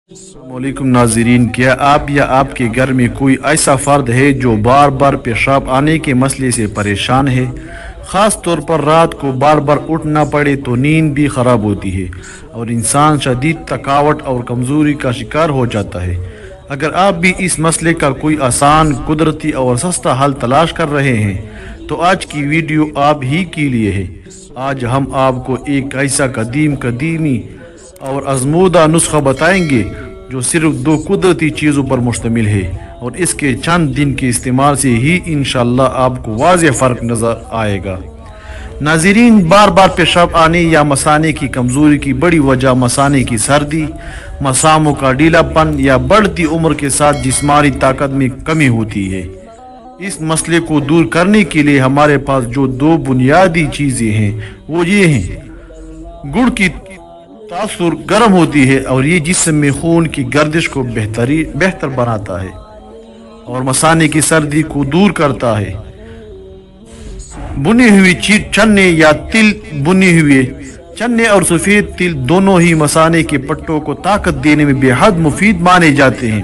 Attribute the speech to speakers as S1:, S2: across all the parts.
S1: अस्सलामुअलैकुम नाज़रीन, क्या आप या आपके घर में कोई ऐसा फ़र्द है जो बार बार पेशाब आने के मसले से परेशान है। ख़ास तौर पर रात को बार बार उठना पड़े तो नींद भी ख़राब होती है और इंसान शदीद थकावट और कमज़ोरी का शिकार हो जाता है। अगर आप भी इस मसले का कोई आसान, कुदरती और सस्ता हल तलाश कर रहे हैं तो आज की वीडियो आप ही के लिए है। आज हम आपको एक ऐसा कदीमी और आजमूदा नुस्खा बताएंगे जो सिर्फ दो कुदरती चीज़ों पर मुश्तमिल है और इसके चंद दिन के इस्तेमाल से ही इंशाअल्लाह आपको वाज़ेह फ़र्क नज़र आएगा। नाज़रीन, बार बार पेशाब आने या मसाने की कमज़ोरी की बड़ी वजह मसाने की सर्दी, मसामों का ढीलापन या बढ़ती उम्र के साथ जिस्मानी ताकत में कमी होती है। इस मसले को दूर करने के लिए हमारे पास जो दो बुनियादी चीज़ें हैं वो ये हैं। गुड़ की तासुर गर्म होती है और ये जिस्म में खून की गर्दिश को बेहतर बनाता है और मसाने की सर्दी को दूर करता है। बुनी हुई चने या तिल, बुने हुए चने और सफ़ेद तिल दोनों ही मसाने के पट्टों को ताकत देने में बेहद मुफीद माने जाते हैं।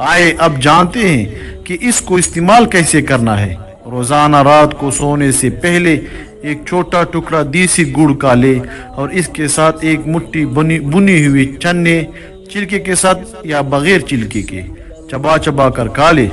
S1: आए अब जानते हैं कि इसको इस्तेमाल कैसे करना है। रोज़ाना रात को सोने से पहले एक छोटा टुकड़ा देसी गुड़ का ले और इसके साथ एक मुट्ठी बुनी हुई चने, छिलके के साथ या बगैर छिलके के, चबा चबा कर खा ले।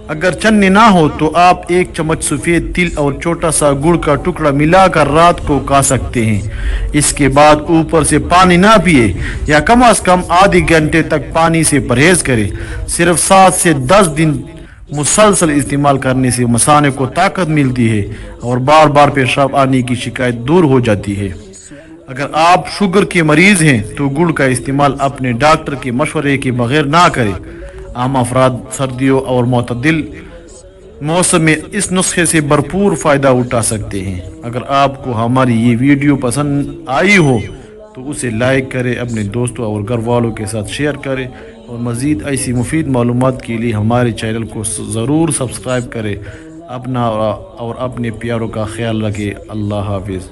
S1: अगर चने ना हो तो आप एक चम्मच सफ़ेद तिल और छोटा सा गुड़ का टुकड़ा मिलाकर रात को खा सकते हैं। इसके बाद ऊपर से पानी ना पिए या कम से कम आधे घंटे तक पानी से परहेज करें। सिर्फ 7 से 10 दिन मुसलसल इस्तेमाल करने से मसाने को ताकत मिलती है और बार बार पेशाब आने की शिकायत दूर हो जाती है। अगर आप शुगर के मरीज़ हैं तो गुड़ का इस्तेमाल अपने डॉक्टर के मशवरे के बगैर ना करें। आम अफराद सर्दियों और मोतदिल मौसम में इस नुस्खे से भरपूर फ़ायदा उठा सकते हैं। अगर आपको हमारी ये वीडियो पसंद आई हो तो उसे लाइक करें, अपने दोस्तों और घर वालों के साथ शेयर करें और मज़ीद ऐसी मुफीद मालूमात के लिए हमारे चैनल को ज़रूर सब्सक्राइब करें। अपना और अपने प्यारों का ख्याल रखें। अल्लाह हाफिज़।